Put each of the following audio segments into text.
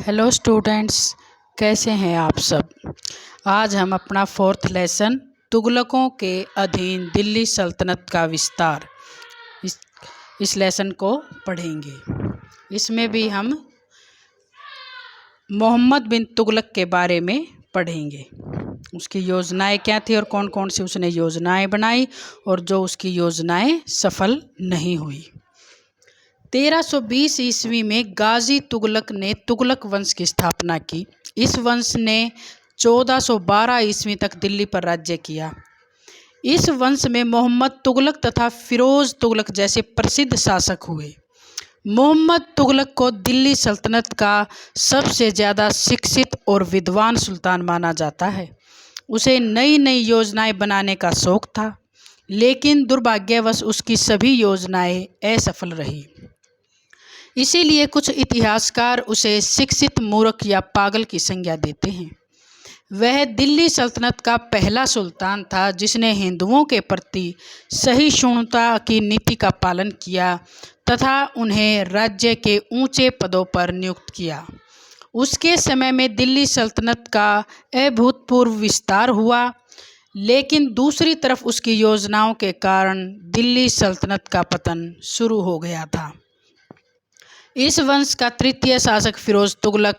Hello students, कैसे हैं आप सब। आज हम अपना फोर्थ लेसन तुगलकों के अधीन दिल्ली सल्तनत का विस्तार इस लेसन को पढ़ेंगे। इसमें भी हम मोहम्मद बिन तुगलक के बारे में पढ़ेंगे। उसकी योजनाएं क्या थी और कौन कौन सी उसने योजनाएं बनाई और जो उसकी योजनाएं सफल नहीं हुई। 1320 ईस्वी में गाजी तुगलक ने तुगलक वंश की स्थापना की। इस वंश ने 1412 ईस्वी तक दिल्ली पर राज्य किया। इस वंश में मोहम्मद तुगलक तथा फिरोज तुगलक जैसे प्रसिद्ध शासक हुए। मोहम्मद तुगलक को दिल्ली सल्तनत का सबसे ज़्यादा शिक्षित और विद्वान सुल्तान माना जाता है। उसे नई नई योजनाएं बनाने का शौक था, लेकिन दुर्भाग्यवश उसकी सभी योजनाएं असफल रही। इसीलिए कुछ इतिहासकार उसे शिक्षित मूर्ख या पागल की संज्ञा देते हैं। वह दिल्ली सल्तनत का पहला सुल्तान था जिसने हिंदुओं के प्रति सहिष्णुता की नीति का पालन किया तथा उन्हें राज्य के ऊंचे पदों पर नियुक्त किया। उसके समय में दिल्ली सल्तनत का अभूतपूर्व विस्तार हुआ, लेकिन दूसरी तरफ उसकी योजनाओं के कारण दिल्ली सल्तनत का पतन शुरू हो गया था। इस वंश का तृतीय शासक फिरोज तुगलक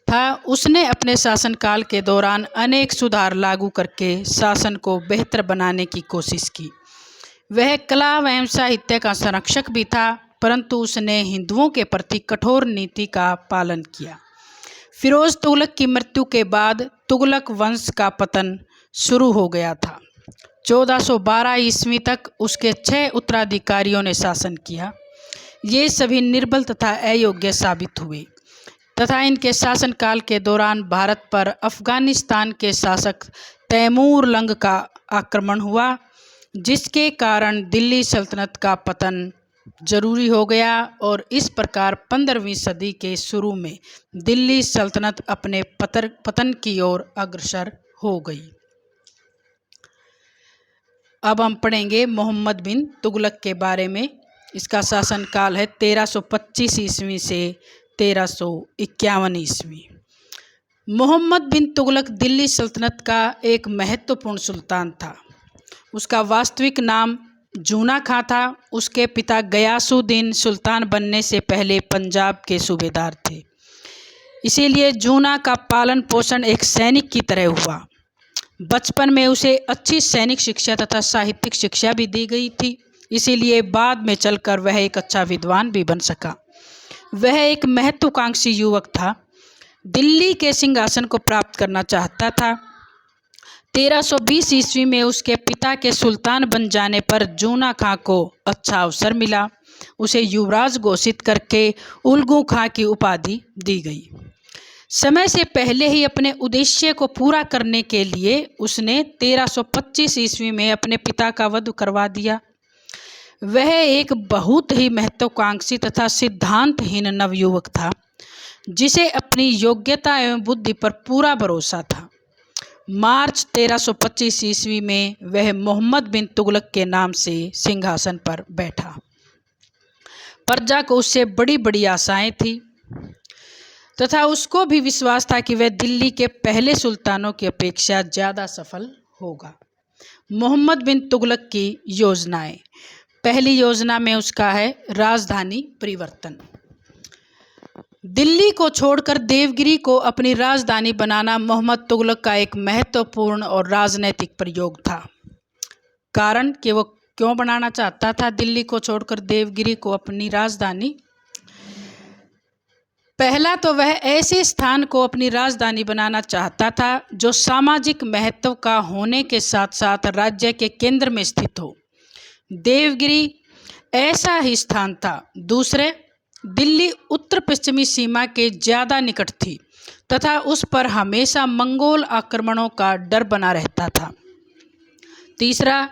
था। उसने अपने शासनकाल के दौरान अनेक सुधार लागू करके शासन को बेहतर बनाने की कोशिश की। वह कला एवं साहित्य का संरक्षक भी था, परंतु उसने हिंदुओं के प्रति कठोर नीति का पालन किया। फिरोज तुगलक की मृत्यु के बाद तुगलक वंश का पतन शुरू हो गया था। 1412 ईस्वी तक उसके 6 उत्तराधिकारियों ने शासन किया। ये सभी निर्बल तथा अयोग्य साबित हुए तथा इनके शासनकाल के दौरान भारत पर अफगानिस्तान के शासक तैमूर लंग का आक्रमण हुआ, जिसके कारण दिल्ली सल्तनत का पतन जरूरी हो गया और इस प्रकार 15वीं सदी के शुरू में दिल्ली सल्तनत अपने पतन की ओर अग्रसर हो गई। अब हम पढ़ेंगे मोहम्मद बिन तुगलक के बारे में। इसका शासनकाल है 1325 ईस्वी से 1351 ईस्वी। मोहम्मद बिन तुगलक दिल्ली सल्तनत का एक महत्वपूर्ण सुल्तान था। उसका वास्तविक नाम जूना खां था। उसके पिता गयासुद्दीन सुल्तान बनने से पहले पंजाब के सूबेदार थे, इसीलिए जूना का पालन पोषण एक सैनिक की तरह हुआ। बचपन में उसे अच्छी सैनिक शिक्षा तथा साहित्यिक शिक्षा भी दी गई थी, इसीलिए बाद में चलकर वह एक अच्छा विद्वान भी बन सका। वह एक महत्वाकांक्षी युवक था, दिल्ली के सिंहासन को प्राप्त करना चाहता था। 1320 ईस्वी में उसके पिता के सुल्तान बन जाने पर जूना खां को अच्छा अवसर मिला। उसे युवराज घोषित करके उल्गू खां की उपाधि दी गई। समय से पहले ही अपने उद्देश्य को पूरा करने के लिए उसने 1325 ईस्वी में अपने पिता का वध करवा दिया। वह एक बहुत ही महत्वाकांक्षी तथा सिद्धांतहीन नवयुवक था, जिसे अपनी योग्यता एवं बुद्धि पर पूरा भरोसा था। मार्च 1325 ईस्वी में वह मोहम्मद बिन तुगलक के नाम से सिंहासन पर बैठा। प्रजा को उससे बड़ी बड़ी आशाएं थी तथा उसको भी विश्वास था कि वह दिल्ली के पहले सुल्तानों की अपेक्षा ज़्यादा सफल होगा। मोहम्मद बिन तुगलक की योजनाएं। पहली योजना में उसका है राजधानी परिवर्तन। दिल्ली को छोड़कर देवगिरी को अपनी राजधानी बनाना मोहम्मद तुगलक का एक महत्वपूर्ण और राजनैतिक प्रयोग था। कारण कि वो क्यों बनाना चाहता था दिल्ली को छोड़कर देवगिरी को अपनी राजधानी। पहला तो वह ऐसे स्थान को अपनी राजधानी बनाना चाहता था जो सामाजिक महत्व का होने के साथ साथ राज्य के केंद्र में स्थित हो। देवगिरी ऐसा ही स्थान था। दूसरे, दिल्ली उत्तर पश्चिमी सीमा के ज़्यादा निकट थी तथा उस पर हमेशा मंगोल आक्रमणों का डर बना रहता था। तीसरा,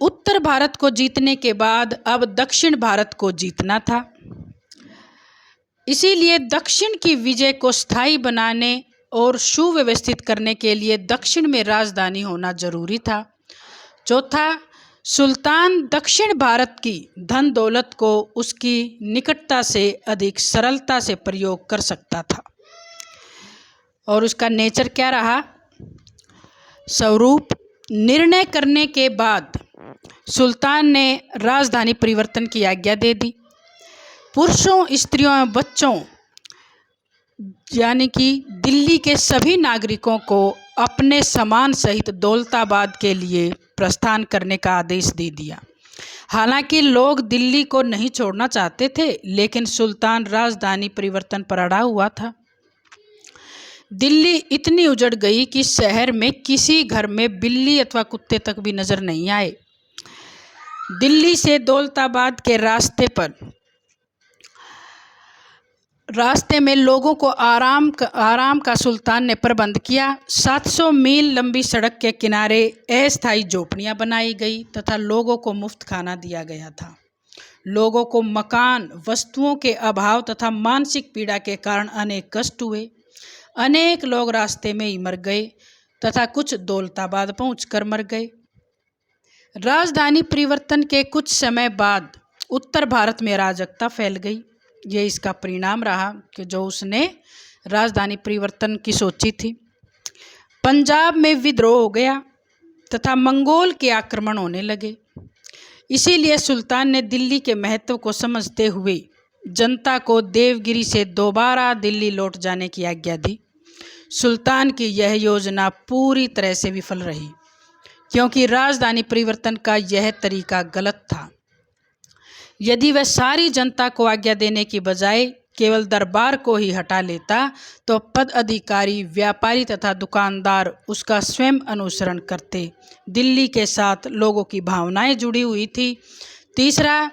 उत्तर भारत को जीतने के बाद अब दक्षिण भारत को जीतना था, इसीलिए दक्षिण की विजय को स्थायी बनाने और सुव्यवस्थित करने के लिए दक्षिण में राजधानी होना जरूरी था। चौथा, सुल्तान दक्षिण भारत की धन दौलत को उसकी निकटता से अधिक सरलता से प्रयोग कर सकता था। और उसका नेचर क्या रहा? स्वरूप। निर्णय करने के बाद सुल्तान ने राजधानी परिवर्तन की आज्ञा दे दी। पुरुषों, स्त्रियों एवं बच्चों यानी कि दिल्ली के सभी नागरिकों को अपने सामान सहित दौलताबाद के लिए प्रस्थान करने का आदेश दे दिया। हालांकि लोग दिल्ली को नहीं छोड़ना चाहते थे, लेकिन सुल्तान राजधानी परिवर्तन पर अड़ा हुआ था। दिल्ली इतनी उजड़ गई कि शहर में किसी घर में बिल्ली अथवा कुत्ते तक भी नजर नहीं आए। दिल्ली से दौलताबाद के रास्ते में लोगों को आराम का सुल्तान ने प्रबंध किया। 700 मील लंबी सड़क के किनारे अस्थायी झोपड़ियां बनाई गई तथा लोगों को मुफ्त खाना दिया गया था। लोगों को मकान, वस्तुओं के अभाव तथा मानसिक पीड़ा के कारण अनेक कष्ट हुए। अनेक लोग रास्ते में ही मर गए तथा कुछ दौलताबाद पहुंचकर मर गए। राजधानी परिवर्तन के कुछ समय बाद उत्तर भारत में अराजकता फैल गई। ये इसका परिणाम रहा कि जो उसने राजधानी परिवर्तन की सोची थी। पंजाब में विद्रोह हो गया तथा मंगोल के आक्रमण होने लगे। इसीलिए सुल्तान ने दिल्ली के महत्व को समझते हुए जनता को देवगिरी से दोबारा दिल्ली लौट जाने की आज्ञा दी। सुल्तान की यह योजना पूरी तरह से विफल रही, क्योंकि राजधानी परिवर्तन का यह तरीका गलत था। यदि वह सारी जनता को आज्ञा देने की बजाय केवल दरबार को ही हटा लेता तो पद अधिकारी, व्यापारी तथा दुकानदार उसका स्वयं अनुसरण करते। दिल्ली के साथ लोगों की भावनाएं जुड़ी हुई थी। तीसरा,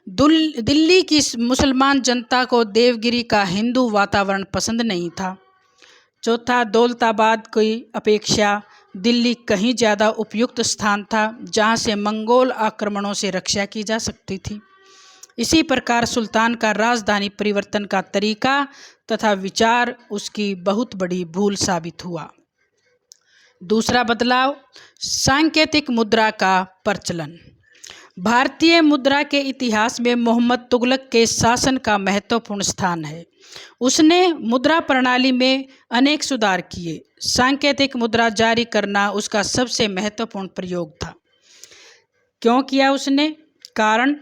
दिल्ली की मुसलमान जनता को देवगिरी का हिंदू वातावरण पसंद नहीं था। चौथा, दौलताबाद की अपेक्षा दिल्ली कहीं ज़्यादा उपयुक्त स्थान था जहां से मंगोल आक्रमणों से रक्षा की जा सकती थी। इसी प्रकार सुल्तान का राजधानी परिवर्तन का तरीका तथा विचार उसकी बहुत बड़ी भूल साबित हुआ। दूसरा बदलाव, सांकेतिक मुद्रा का प्रचलन। भारतीय मुद्रा के इतिहास में मोहम्मद तुगलक के शासन का महत्वपूर्ण स्थान है। उसने मुद्रा प्रणाली में अनेक सुधार किए। सांकेतिक मुद्रा जारी करना उसका सबसे महत्वपूर्ण प्रयोग था। क्यों किया उसने? कारण,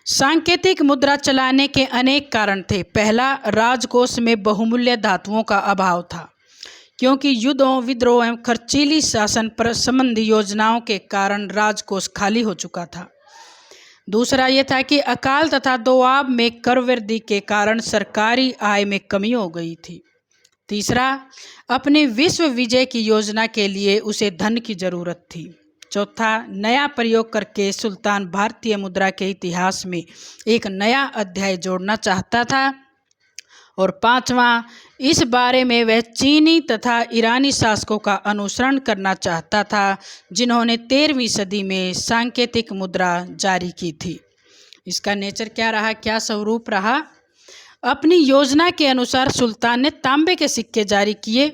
सांकेतिक मुद्रा चलाने के अनेक कारण थे। पहला, राजकोष में बहुमूल्य धातुओं का अभाव था, क्योंकि युद्धों, विद्रोह एवं खर्चीली शासन पर संबंधी योजनाओं के कारण राजकोष खाली हो चुका था। दूसरा ये था कि अकाल तथा दोआब में कर वृद्धि के कारण सरकारी आय में कमी हो गई थी। तीसरा, अपनी विश्व विजय की योजना के लिए उसे धन की जरूरत थी। चौथा, नया प्रयोग करके सुल्तान भारतीय मुद्रा के इतिहास में एक नया अध्याय जोड़ना चाहता था। और पांचवा, इस बारे में वह चीनी तथा ईरानी शासकों का अनुसरण करना चाहता था, जिन्होंने 13वीं सदी में सांकेतिक मुद्रा जारी की थी। इसका नेचर क्या रहा, क्या स्वरूप रहा? अपनी योजना के अनुसार सुल्तान ने तांबे के सिक्के जारी किए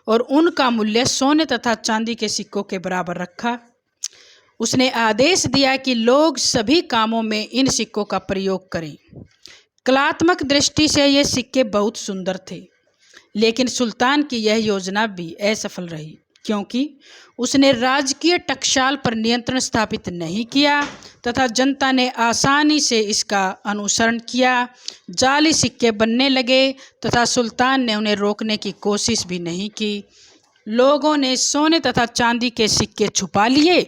और उनका मूल्य सोने तथा चांदी के सिक्कों के बराबर रखा। उसने आदेश दिया कि लोग सभी कामों में इन सिक्कों का प्रयोग करें। कलात्मक दृष्टि से ये सिक्के बहुत सुंदर थे, लेकिन सुल्तान की यह योजना भी असफल रही, क्योंकि उसने राजकीय टकसाल पर नियंत्रण स्थापित नहीं किया तथा जनता ने आसानी से इसका अनुसरण किया। जाली सिक्के बनने लगे तथा सुल्तान ने उन्हें रोकने की कोशिश भी नहीं की। लोगों ने सोने तथा चांदी के सिक्के छुपा लिए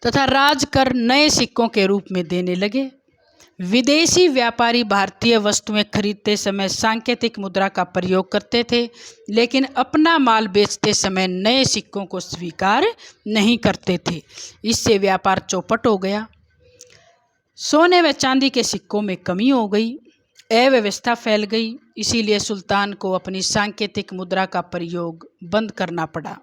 तथा राजकर नए सिक्कों के रूप में देने लगे। विदेशी व्यापारी भारतीय वस्तुएं खरीदते समय सांकेतिक मुद्रा का प्रयोग करते थे, लेकिन अपना माल बेचते समय नए सिक्कों को स्वीकार नहीं करते थे। इससे व्यापार चौपट हो गया। सोने व चांदी के सिक्कों में कमी हो गई, अव्यवस्था फैल गई। इसीलिए सुल्तान को अपनी सांकेतिक मुद्रा का प्रयोग बंद करना पड़ा।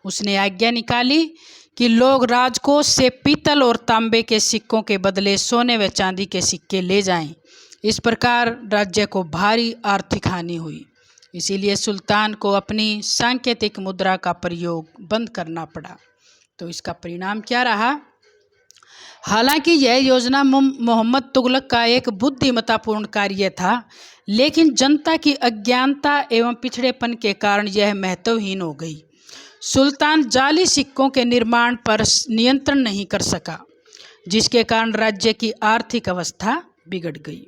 उसने आज्ञा निकाली कि लोग राजकोष से पीतल और तांबे के सिक्कों के बदले सोने व चांदी के सिक्के ले जाएं। इस प्रकार राज्य को भारी आर्थिक हानि हुई। इसीलिए सुल्तान को अपनी सांकेतिक मुद्रा का प्रयोग बंद करना पड़ा। तो इसका परिणाम क्या रहा? हालांकि यह योजना मोहम्मद तुगलक का एक बुद्धिमत्तापूर्ण कार्य था, लेकिन जनता की अज्ञानता एवं पिछड़ेपन के कारण यह महत्वहीन हो गई। सुल्तान जाली सिक्कों के निर्माण पर नियंत्रण नहीं कर सका, जिसके कारण राज्य की आर्थिक अवस्था बिगड़ गई।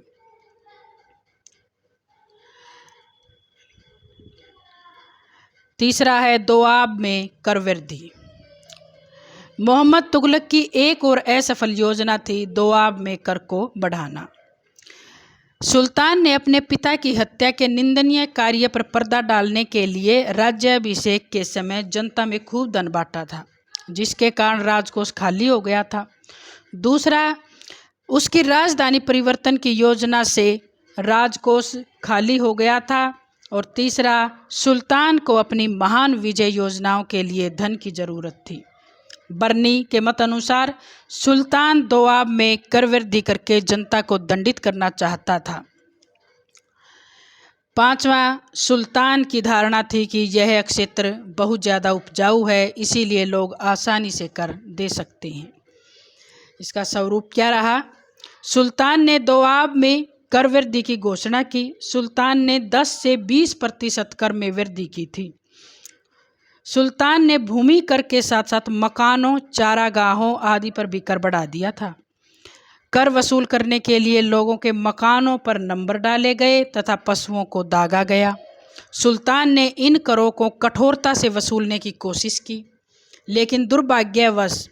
तीसरा है दोआब में कर वृद्धि। मोहम्मद तुगलक की एक और असफल योजना थी दोआब में कर को बढ़ाना। सुल्तान ने अपने पिता की हत्या के निंदनीय कार्य पर पर्दा डालने के लिए राज्याभिषेक के समय जनता में खूब धन बांटा था, जिसके कारण राजकोष खाली हो गया था। दूसरा, उसकी राजधानी परिवर्तन की योजना से राजकोष खाली हो गया था। और तीसरा, सुल्तान को अपनी महान विजय योजनाओं के लिए धन की जरूरत थी। बर्नी के मत अनुसार सुल्तान दोआब में कर वृद्धि करके जनता को दंडित करना चाहता था। पांचवा, सुल्तान की धारणा थी कि यह क्षेत्र बहुत ज़्यादा उपजाऊ है, इसीलिए लोग आसानी से कर दे सकते हैं। इसका स्वरूप क्या रहा? सुल्तान ने दोआब में कर वृद्धि की घोषणा की। सुल्तान ने 10 से 20% कर में वृद्धि की थी। सुल्तान ने भूमि कर के साथ साथ मकानों, चारागाहों आदि पर भी कर बढ़ा दिया था। कर वसूल करने के लिए लोगों के मकानों पर नंबर डाले गए तथा पशुओं को दागा गया। सुल्तान ने इन करों को कठोरता से वसूलने की कोशिश की, लेकिन दुर्भाग्यवश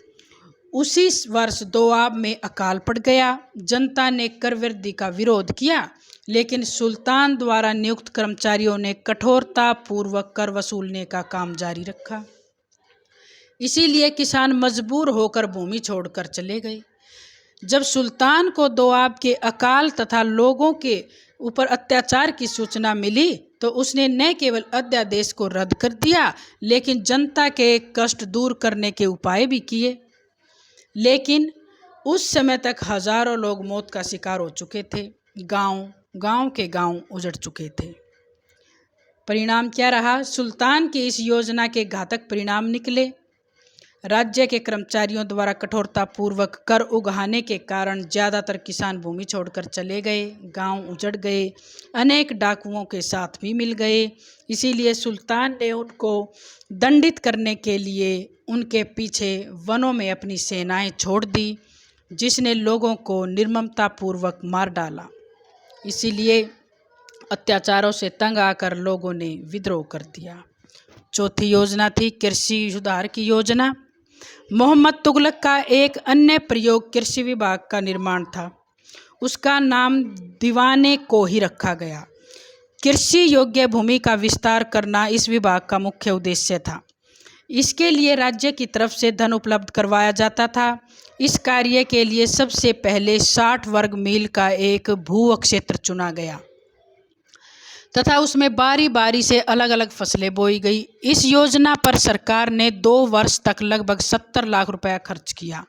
उसी वर्ष दोआब में अकाल पड़ गया। जनता ने कर वृद्धि का विरोध किया, लेकिन सुल्तान द्वारा नियुक्त कर्मचारियों ने कठोरता पूर्वक कर वसूलने का काम जारी रखा। इसीलिए किसान मजबूर होकर भूमि छोड़कर चले गए। जब सुल्तान को दोआब के अकाल तथा लोगों के ऊपर अत्याचार की सूचना मिली, तो उसने न केवल अध्यादेश को रद्द कर दिया, लेकिन जनता के कष्ट दूर करने के उपाय भी किए। लेकिन उस समय तक हजारों लोग मौत का शिकार हो चुके थे। गांव के गांव उजड़ चुके थे। परिणाम क्या रहा? सुल्तान की इस योजना के घातक परिणाम निकले। राज्य के कर्मचारियों द्वारा कठोरतापूर्वक कर उगाहने के कारण ज़्यादातर किसान भूमि छोड़कर चले गए, गांव उजड़ गए, अनेक डाकुओं के साथ भी मिल गए। इसीलिए सुल्तान ने उनको दंडित करने के लिए उनके पीछे वनों में अपनी सेनाएं छोड़ दी, जिसने लोगों को निर्ममतापूर्वक मार डाला। इसीलिए अत्याचारों से तंग आकर लोगों ने विद्रोह कर दिया। चौथी योजना थी कृषि सुधार की योजना। मोहम्मद तुगलक का एक अन्य प्रयोग कृषि विभाग का निर्माण था। उसका नाम दीवाने को ही रखा गया। कृषि योग्य भूमि का विस्तार करना इस विभाग का मुख्य उद्देश्य था। इसके लिए राज्य की तरफ से धन उपलब्ध करवाया जाता था। इस कार्य के लिए सबसे पहले 60 वर्ग मील का एक भू क्षेत्र चुना गया तथा उसमें बारी बारी से अलग अलग फसलें बोई गई। इस योजना पर सरकार ने 2 वर्ष तक लगभग 70 लाख रुपया खर्च किया।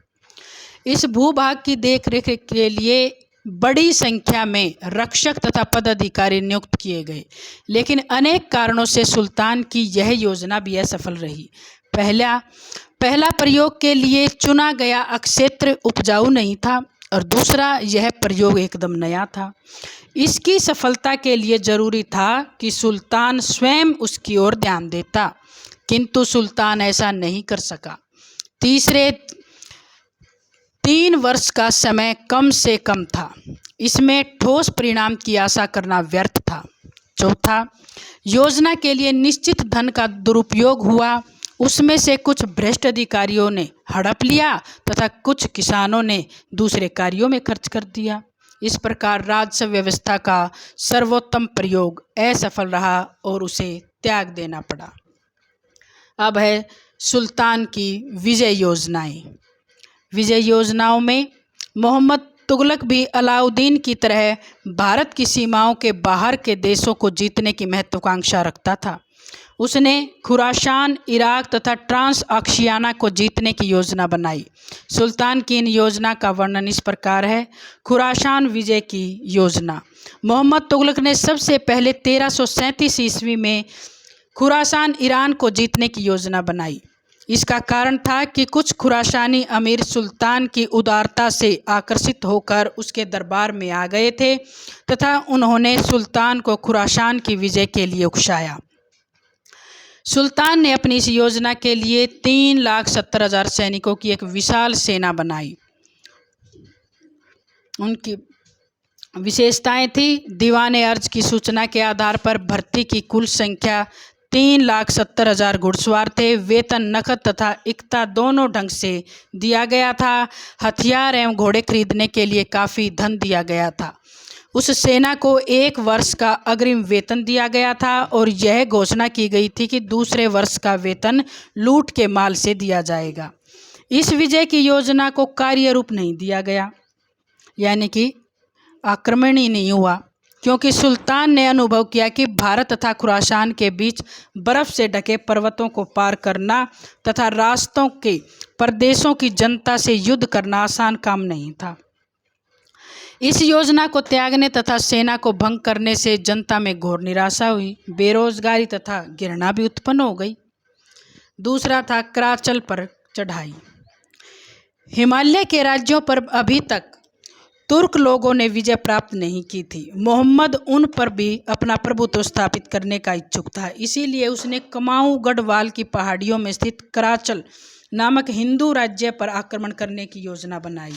इस भूभाग की देखरेख के लिए बड़ी संख्या में रक्षक तथा पदाधिकारी नियुक्त किए गए, लेकिन अनेक कारणों से सुल्तान की यह योजना भी असफल रही। पहला प्रयोग के लिए चुना गया क्षेत्र उपजाऊ नहीं था, और दूसरा, यह प्रयोग एकदम नया था। इसकी सफलता के लिए जरूरी था कि सुल्तान स्वयं उसकी ओर ध्यान देता, किंतु सुल्तान ऐसा नहीं कर सका। तीसरे, 3 वर्ष का समय कम से कम था, इसमें ठोस परिणाम की आशा करना व्यर्थ था। चौथा, योजना के लिए निश्चित धन का दुरुपयोग हुआ। उसमें से कुछ भ्रष्ट अधिकारियों ने हड़प लिया तथा कुछ किसानों ने दूसरे कार्यों में खर्च कर दिया। इस प्रकार राजस्व व्यवस्था का सर्वोत्तम प्रयोग असफल रहा और उसे त्याग देना पड़ा। अब है सुल्तान की विजय योजनाएं। विजय योजनाओं में मोहम्मद तुगलक भी अलाउद्दीन की तरह भारत की सीमाओं के बाहर के देशों को जीतने की महत्वाकांक्षा रखता था। उसने खुरासान, इराक तथा ट्रांस आशियाना को जीतने की योजना बनाई। सुल्तान की इन योजना का वर्णन इस प्रकार है। खुरासान विजय की योजना। मोहम्मद तुगलक ने सबसे पहले 1337 ईस्वी में खुरासान ईरान को जीतने की योजना बनाई। इसका कारण था कि कुछ खुरासानी अमीर सुल्तान की उदारता से आकर्षित होकर उसके दरबार में आ गए थे तथा उन्होंने सुल्तान को खुरासान की विजय के लिए उकसाया। सुल्तान ने अपनी इस योजना के लिए 3,70,000 सैनिकों की एक विशाल सेना बनाई। उनकी विशेषताएं थी, दीवाने अर्ज की सूचना के आधार पर भर्ती की कुल संख्या 3,70,000 घुड़सवार थे। वेतन नकद तथा इक्ता दोनों ढंग से दिया गया था। हथियार एवं घोड़े खरीदने के लिए काफ़ी धन दिया गया था। उस सेना को 1 वर्ष का अग्रिम वेतन दिया गया था और यह घोषणा की गई थी कि दूसरे वर्ष का वेतन लूट के माल से दिया जाएगा। इस विजय की योजना को कार्य रूप नहीं दिया गया, यानी कि आक्रमण ही नहीं हुआ, क्योंकि सुल्तान ने अनुभव किया कि भारत तथा खुरासान के बीच बर्फ से ढके पर्वतों को पार करना तथा रास्तों के प्रदेशों की जनता से युद्ध करना आसान काम नहीं था। इस योजना को त्यागने तथा सेना को भंग करने से जनता में घोर निराशा हुई, बेरोजगारी तथा घृणा भी उत्पन्न हो गई। दूसरा था कराचल पर चढ़ाई। हिमालय के राज्यों पर अभी तक तुर्क लोगों ने विजय प्राप्त नहीं की थी। मोहम्मद उन पर भी अपना प्रभुत्व स्थापित करने का इच्छुक था, इसीलिए उसने कुमाऊं गढ़वाल की पहाड़ियों में स्थित कराचल नामक हिंदू राज्य पर आक्रमण करने की योजना बनाई।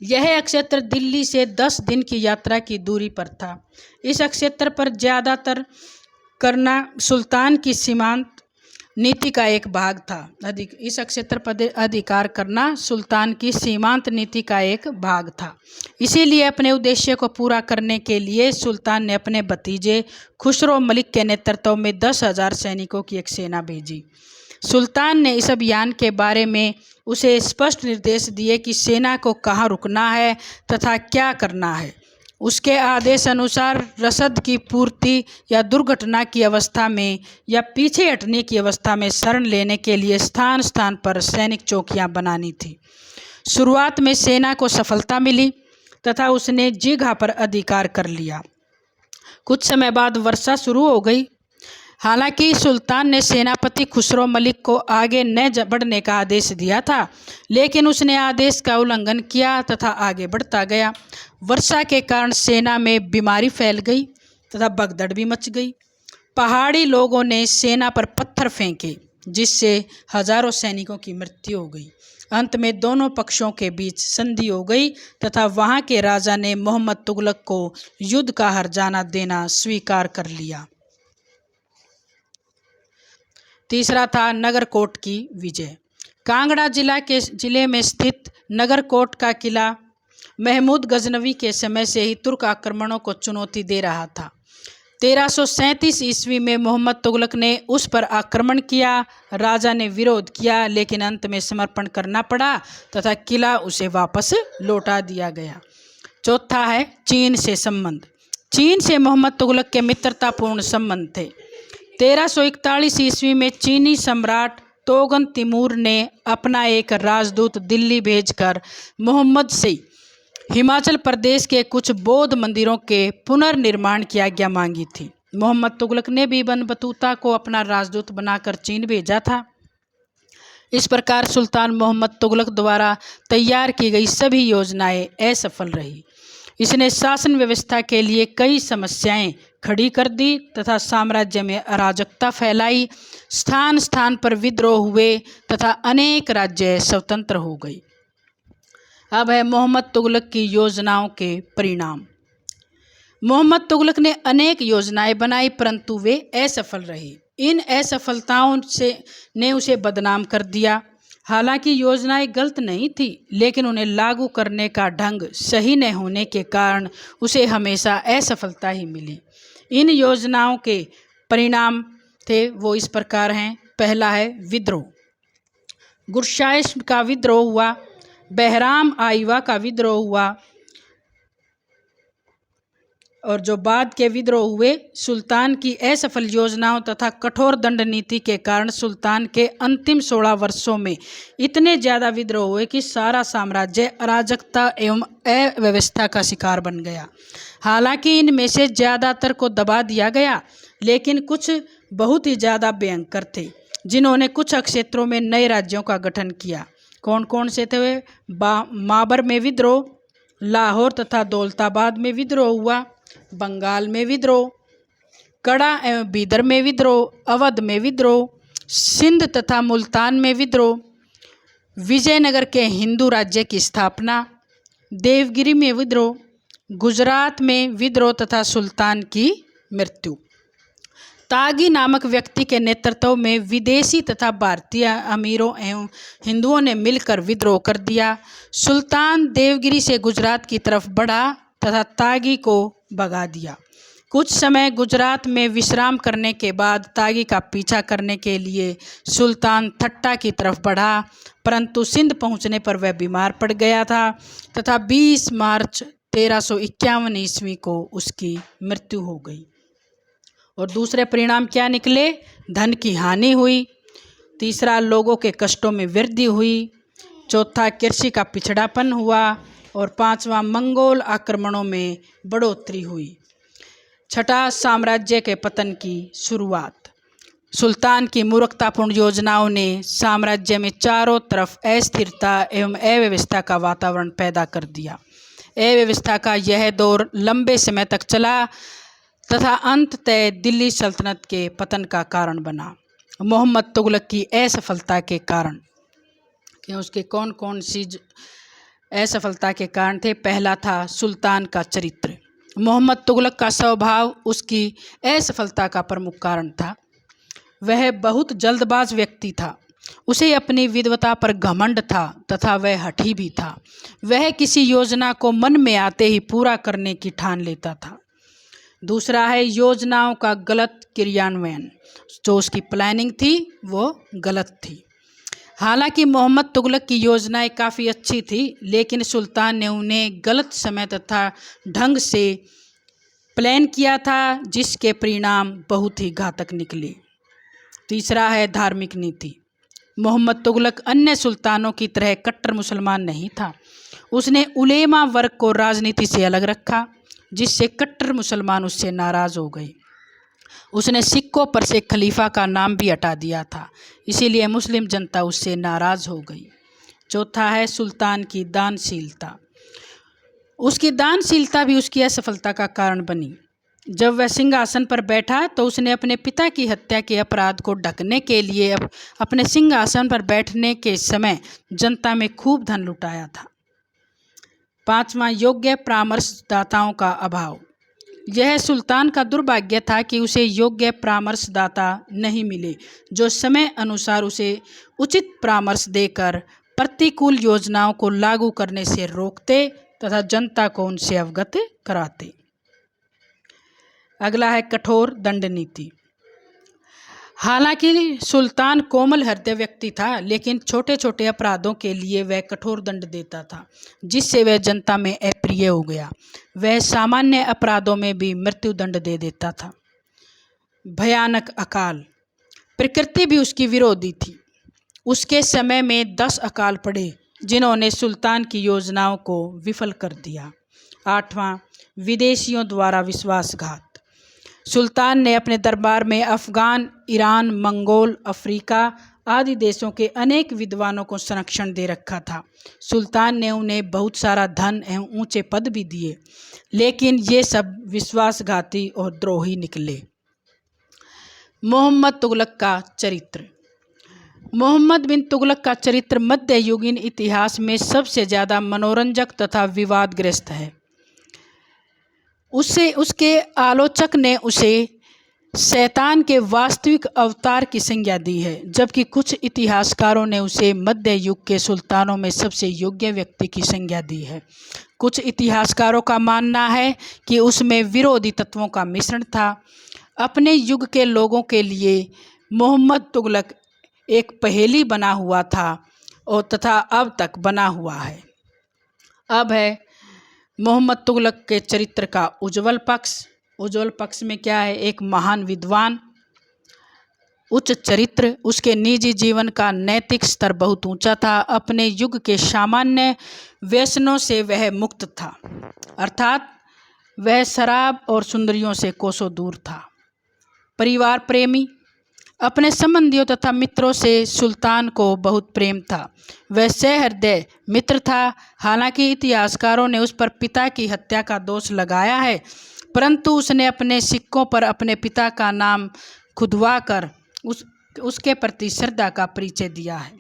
यह क्षेत्र दिल्ली से 10 दिन की यात्रा की दूरी पर था। इस क्षेत्र पर ज़्यादातर करना सुल्तान की सीमांत नीति का एक भाग था। इस क्षेत्र पर अधिकार करना सुल्तान की सीमांत नीति का एक भाग था। इसीलिए अपने उद्देश्य को पूरा करने के लिए सुल्तान ने अपने भतीजे खुसरो मलिक के नेतृत्व में 10,000 सैनिकों की एक सेना भेजी। सुल्तान ने इस अभियान के बारे में उसे स्पष्ट निर्देश दिए कि सेना को कहाँ रुकना है तथा क्या करना है। उसके आदेश अनुसार रसद की पूर्ति या दुर्घटना की अवस्था में या पीछे हटने की अवस्था में शरण लेने के लिए स्थान स्थान पर सैनिक चौकियां बनानी थी। शुरुआत में सेना को सफलता मिली तथा उसने जगह पर अधिकार कर लिया। कुछ समय बाद वर्षा शुरू हो गई। हालांकि सुल्तान ने सेनापति खुसरो मलिक को आगे न बढ़ने का आदेश दिया था, लेकिन उसने आदेश का उल्लंघन किया तथा आगे बढ़ता गया। वर्षा के कारण सेना में बीमारी फैल गई तथा भगदड़ भी मच गई। पहाड़ी लोगों ने सेना पर पत्थर फेंके, जिससे हजारों सैनिकों की मृत्यु हो गई। अंत में दोनों पक्षों के बीच संधि हो गई तथा वहां के राजा ने मोहम्मद तुगलक को युद्ध का हर्जाना देना स्वीकार कर लिया। तीसरा था नगरकोट की विजय। कांगड़ा जिले में स्थित नगरकोट का किला महमूद गजनवी के समय से ही तुर्क आक्रमणों को चुनौती दे रहा था। 1337 ईस्वी में मोहम्मद तुगलक ने उस पर आक्रमण किया। राजा ने विरोध किया, लेकिन अंत में समर्पण करना पड़ा तथा किला उसे वापस लौटा दिया गया। चौथा है चीन से संबंध। चीन से मोहम्मद तुगलक के मित्रतापूर्ण संबंध थे। 1341 ईस्वी में चीनी सम्राट तोगन तिमूर ने अपना एक राजदूत दिल्ली भेजकर मोहम्मद से हिमाचल प्रदेश के कुछ बौद्ध मंदिरों के पुनर्निर्माण की आज्ञा मांगी थी। मोहम्मद तुगलक ने भी बन बतूता को अपना राजदूत बनाकर चीन भेजा था। इस प्रकार सुल्तान मोहम्मद तुगलक द्वारा तैयार की गई सभी योजनाएं असफल रही। इसने शासन व्यवस्था के लिए कई समस्याएं खड़ी कर दी तथा साम्राज्य में अराजकता फैलाई। स्थान स्थान पर विद्रोह हुए तथा अनेक राज्य स्वतंत्र हो गई। अब है मोहम्मद तुगलक की योजनाओं के परिणाम। मोहम्मद तुगलक ने अनेक योजनाएं बनाई, परंतु वे असफल रही। इन असफलताओं ने उसे बदनाम कर दिया। हालांकि योजनाएं गलत नहीं थी, लेकिन उन्हें लागू करने का ढंग सही न होने के कारण उसे हमेशा असफलता ही मिली। इन योजनाओं के परिणाम थे वो इस प्रकार हैं। पहला है विद्रोह। गुरशाइश का विद्रोह हुआ, बहराम आइवा का विद्रोह हुआ और जो बाद के विद्रोह हुए सुल्तान की असफल योजनाओं तथा कठोर दंड नीति के कारण सुल्तान के अंतिम 16 वर्षों में इतने ज़्यादा विद्रोह हुए कि सारा साम्राज्य अराजकता एवं अव्यवस्था का शिकार बन गया। हालांकि इनमें से ज़्यादातर को दबा दिया गया, लेकिन कुछ बहुत ही ज़्यादा भयंकर थे। जिन्होंने कुछ क्षेत्रों में नए राज्यों का गठन किया। कौन कौन से थे वे? माबर में विद्रोह, लाहौर तथा दौलताबाद में विद्रोह हुआ, बंगाल में विद्रोह, कड़ा एवं बीदर में विद्रोह, अवध में विद्रोह, सिंध तथा मुल्तान में विद्रोह, विजयनगर के हिंदू राज्य की स्थापना, देवगिरी में विद्रोह, गुजरात में विद्रोह तथा सुल्तान की मृत्यु। तागी नामक व्यक्ति के नेतृत्व में विदेशी तथा भारतीय अमीरों एवं हिंदुओं ने मिलकर विद्रोह कर दिया। सुल्तान देवगिरी से गुजरात की तरफ बढ़ा तथा तागी को भगा दिया। कुछ समय गुजरात में विश्राम करने के बाद तागी का पीछा करने के लिए सुल्तान ठट्टा की तरफ बढ़ा, परंतु सिंध पहुंचने पर वह बीमार पड़ गया था तथा 20 मार्च 1351 ईस्वी को उसकी मृत्यु हो गई। और दूसरे परिणाम क्या निकले? धन की हानि हुई, तीसरा लोगों के कष्टों में वृद्धि हुई, चौथा कृषि का पिछड़ापन हुआ और पांचवा मंगोल आक्रमणों में बढ़ोतरी हुई। छठा, साम्राज्य के पतन की शुरुआत। सुल्तान की मूर्खतापूर्ण योजनाओं ने साम्राज्य में चारों तरफ अस्थिरता एवं अव्यवस्था का वातावरण पैदा कर दिया। अव्यवस्था का यह दौर लंबे समय तक चला तथा अंततः दिल्ली सल्तनत के पतन का कारण बना। मोहम्मद तुगलक की असफलता के कारण, कि उसके कौन कौन सी असफलता के कारण थे? पहला था सुल्तान का चरित्र। मोहम्मद तुगलक का स्वभाव उसकी असफलता का प्रमुख कारण था। वह बहुत जल्दबाज व्यक्ति था। उसे अपनी विद्वता पर घमंड था तथा वह हठी भी था। वह किसी योजना को मन में आते ही पूरा करने की ठान लेता था। दूसरा है योजनाओं का गलत क्रियान्वयन। जो उसकी प्लानिंग थी वो गलत थी। हालांकि मोहम्मद तुगलक की योजनाएं काफ़ी अच्छी थी, लेकिन सुल्तान ने उन्हें गलत समय तथा ढंग से प्लान किया था, जिसके परिणाम बहुत ही घातक निकले। तीसरा है धार्मिक नीति। मोहम्मद तुगलक अन्य सुल्तानों की तरह कट्टर मुसलमान नहीं था। उसने उलेमा वर्ग को राजनीति से अलग रखा, जिससे कट्टर मुसलमान उससे नाराज़ हो गए। उसने सिक्कों पर से खलीफा का नाम भी हटा दिया था, इसीलिए मुस्लिम जनता उससे नाराज़ हो गई। चौथा है सुल्तान की दानशीलता। उसकी दानशीलता भी उसकी असफलता का कारण बनी। जब वह सिंहासन पर बैठा तो उसने अपने पिता की हत्या के अपराध को ढकने के लिए अपने सिंहासन पर बैठने के समय जनता में खूब धन लुटाया था। पांचवा, योग्य परामर्शदाताओं का अभाव। यह सुल्तान का दुर्भाग्य था कि उसे योग्य परामर्शदाता नहीं मिले, जो समय अनुसार उसे उचित परामर्श देकर प्रतिकूल योजनाओं को लागू करने से रोकते तथा जनता को उनसे अवगत कराते। अगला है कठोर दंड नीति। हालांकि सुल्तान कोमल हृदय व्यक्ति था, लेकिन छोटे छोटे अपराधों के लिए वह कठोर दंड देता था, जिससे वह जनता में अप्रिय हो गया। वह सामान्य अपराधों में भी मृत्यु दंड दे देता था। भयानक अकाल। प्रकृति भी उसकी विरोधी थी। उसके समय में 10 अकाल पड़े, जिन्होंने सुल्तान की योजनाओं को विफल कर दिया। आठवां, विदेशियों द्वारा विश्वासघात। सुल्तान ने अपने दरबार में अफगान, ईरान, मंगोल, अफ्रीका आदि देशों के अनेक विद्वानों को संरक्षण दे रखा था। सुल्तान ने उन्हें बहुत सारा धन एवं ऊंचे पद भी दिए, लेकिन ये सब विश्वासघाती और द्रोही निकले। मोहम्मद तुगलक का चरित्र। मोहम्मद बिन तुगलक का चरित्र मध्ययुगीन इतिहास में सबसे ज़्यादा मनोरंजक तथा विवादग्रस्त है। उसके आलोचक ने उसे शैतान के वास्तविक अवतार की संज्ञा दी है, जबकि कुछ इतिहासकारों ने उसे मध्य युग के सुल्तानों में सबसे योग्य व्यक्ति की संज्ञा दी है। कुछ इतिहासकारों का मानना है कि उसमें विरोधी तत्वों का मिश्रण था। अपने युग के लोगों के लिए मोहम्मद तुगलक एक पहेली बना हुआ था और तथा अब तक बना हुआ है। अब है मोहम्मद तुगलक के चरित्र का उज्ज्वल पक्ष। उज्ज्वल पक्ष में क्या है? एक महान विद्वान, उच्च चरित्र, उसके निजी जीवन का नैतिक स्तर बहुत ऊंचा था। अपने युग के सामान्य व्यसनों से वह मुक्त था, अर्थात वह शराब और सुंदरियों से कोसों दूर था। परिवार प्रेमी। अपने संबंधियों तथा मित्रों से सुल्तान को बहुत प्रेम था। वह सहृदय मित्र था। हालांकि इतिहासकारों ने उस पर पिता की हत्या का दोष लगाया है, परंतु उसने अपने सिक्कों पर अपने पिता का नाम खुदवा कर उसके प्रति श्रद्धा का परिचय दिया है।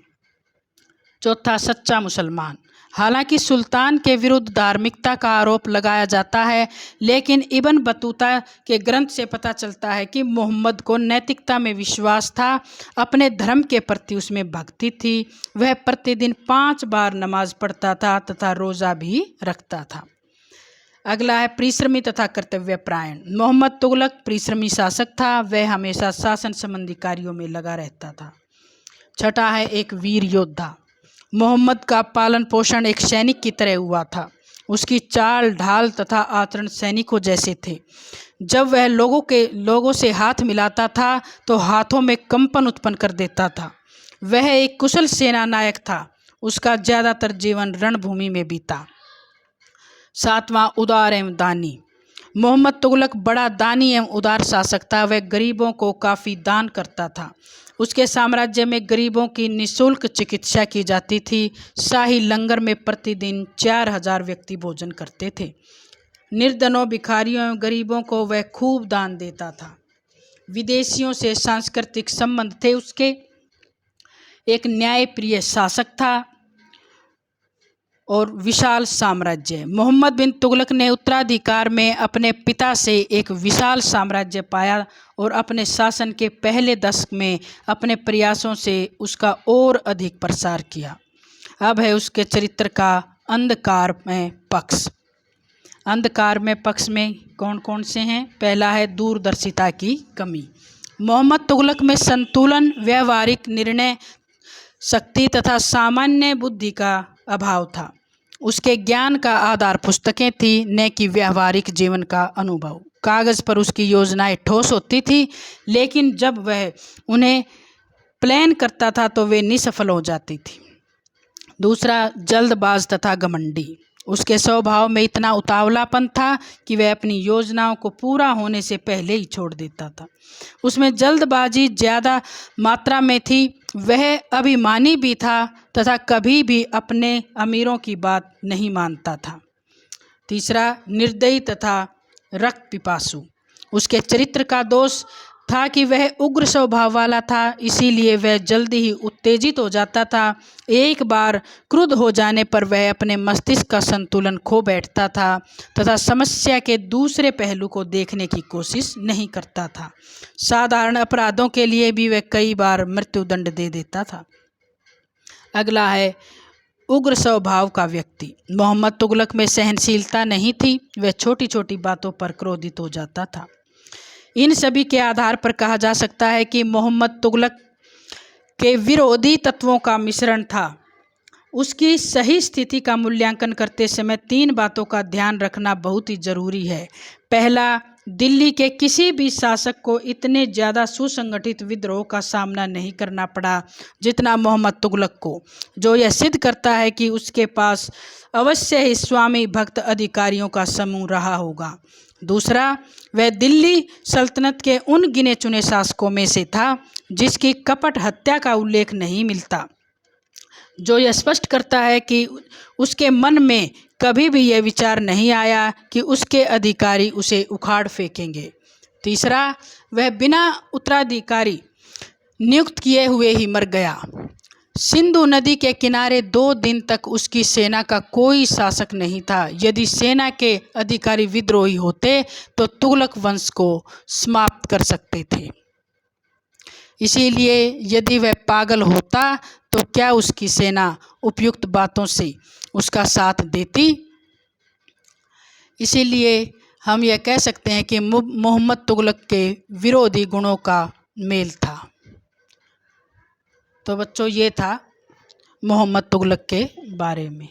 चौथा, सच्चा मुसलमान। हालांकि सुल्तान के विरुद्ध धार्मिकता का आरोप लगाया जाता है, लेकिन इब्न बतूता के ग्रंथ से पता चलता है कि मोहम्मद को नैतिकता में विश्वास था, अपने धर्म के प्रति उसमें भक्ति थी। वह प्रतिदिन 5 बार नमाज पढ़ता था तथा रोज़ा भी रखता था। अगला है परिश्रमी तथा कर्तव्यपरायण। मोहम्मद तुगलक परिश्रमी शासक था। वह हमेशा शासन संबंधी कार्यों में लगा रहता था। छठा है एक वीर योद्धा। मोहम्मद का पालन पोषण एक सैनिक की तरह हुआ था। उसकी चाल ढाल तथा आचरण सैनिकों जैसे थे। जब वह लोगों से हाथ मिलाता था तो हाथों में कंपन उत्पन्न कर देता था। वह एक कुशल सेना नायक था। उसका ज़्यादातर जीवन रणभूमि में बीता। सातवां, उदार एवं दानी। मोहम्मद तुगलक बड़ा दानी एवं उदार शासक था। वह गरीबों को काफ़ी दान करता था। उसके साम्राज्य में गरीबों की निःशुल्क चिकित्सा की जाती थी। शाही लंगर में प्रतिदिन 4000 व्यक्ति भोजन करते थे। निर्धनों, भिखारियों एवं गरीबों को वह खूब दान देता था। विदेशियों से सांस्कृतिक संबंध थे उसके। एक न्यायप्रिय शासक था और विशाल साम्राज्य। मोहम्मद बिन तुगलक ने उत्तराधिकार में अपने पिता से एक विशाल साम्राज्य पाया और अपने शासन के पहले दशक में अपने प्रयासों से उसका और अधिक प्रसार किया। अब है उसके चरित्र का अंधकारमय पक्ष। अंधकारमय पक्ष में कौन कौन से हैं? पहला है दूरदर्शिता की कमी। मोहम्मद तुगलक में संतुलन, व्यवहारिक निर्णय शक्ति तथा सामान्य बुद्धि का अभाव था। उसके ज्ञान का आधार पुस्तकें थी, न कि व्यवहारिक जीवन का अनुभव। कागज़ पर उसकी योजनाएं ठोस होती थी, लेकिन जब वह उन्हें प्लान करता था तो वे निसफल हो जाती थी। दूसरा, जल्दबाज तथा घमंडी। उसके स्वभाव में इतना उतावलापन था कि वह अपनी योजनाओं को पूरा होने से पहले ही छोड़ देता था। उसमें जल्दबाजी ज़्यादा मात्रा में थी। वह अभिमानी भी था तथा कभी भी अपने अमीरों की बात नहीं मानता था। तीसरा, निर्दयी तथा रक्त पिपासु। उसके चरित्र का दोष था कि वह उग्र स्वभाव वाला था, इसीलिए वह जल्दी ही उत्तेजित हो जाता था। एक बार क्रुद्ध हो जाने पर वह अपने मस्तिष्क का संतुलन खो बैठता था तथा समस्या के दूसरे पहलू को देखने की कोशिश नहीं करता था। साधारण अपराधों के लिए भी वह कई बार मृत्युदंड दे देता था। अगला है उग्र स्वभाव का व्यक्ति। मोहम्मद तुगलक में सहनशीलता नहीं थी। वह छोटी छोटी बातों पर क्रोधित हो जाता था। इन सभी के आधार पर कहा जा सकता है कि मोहम्मद तुगलक के विरोधी तत्वों का मिश्रण था। उसकी सही स्थिति का मूल्यांकन करते समय 3 बातों का ध्यान रखना बहुत ही जरूरी है। पहला, दिल्ली के किसी भी शासक को इतने ज़्यादा सुसंगठित विद्रोह का सामना नहीं करना पड़ा जितना मोहम्मद तुगलक को, जो यह सिद्ध करता है कि उसके पास अवश्य ही स्वामी भक्त अधिकारियों का समूह रहा होगा। दूसरा, वह दिल्ली सल्तनत के उन गिने चुने शासकों में से था जिसकी कपट हत्या का उल्लेख नहीं मिलता, जो यह स्पष्ट करता है कि उसके मन में कभी भी यह विचार नहीं आया कि उसके अधिकारी उसे उखाड़ फेंकेंगे। तीसरा, वह बिना उत्तराधिकारी नियुक्त किए हुए ही मर गया। सिंधु नदी के किनारे 2 दिन तक उसकी सेना का कोई शासक नहीं था। यदि सेना के अधिकारी विद्रोही होते तो तुगलक वंश को समाप्त कर सकते थे। इसीलिए यदि वह पागल होता तो क्या उसकी सेना उपयुक्त बातों से उसका साथ देती? इसीलिए हम यह कह सकते हैं कि मोहम्मद तुगलक के विरोधी गुणों का मेल था। तो बच्चों, ये था मोहम्मद तुगलक के बारे में।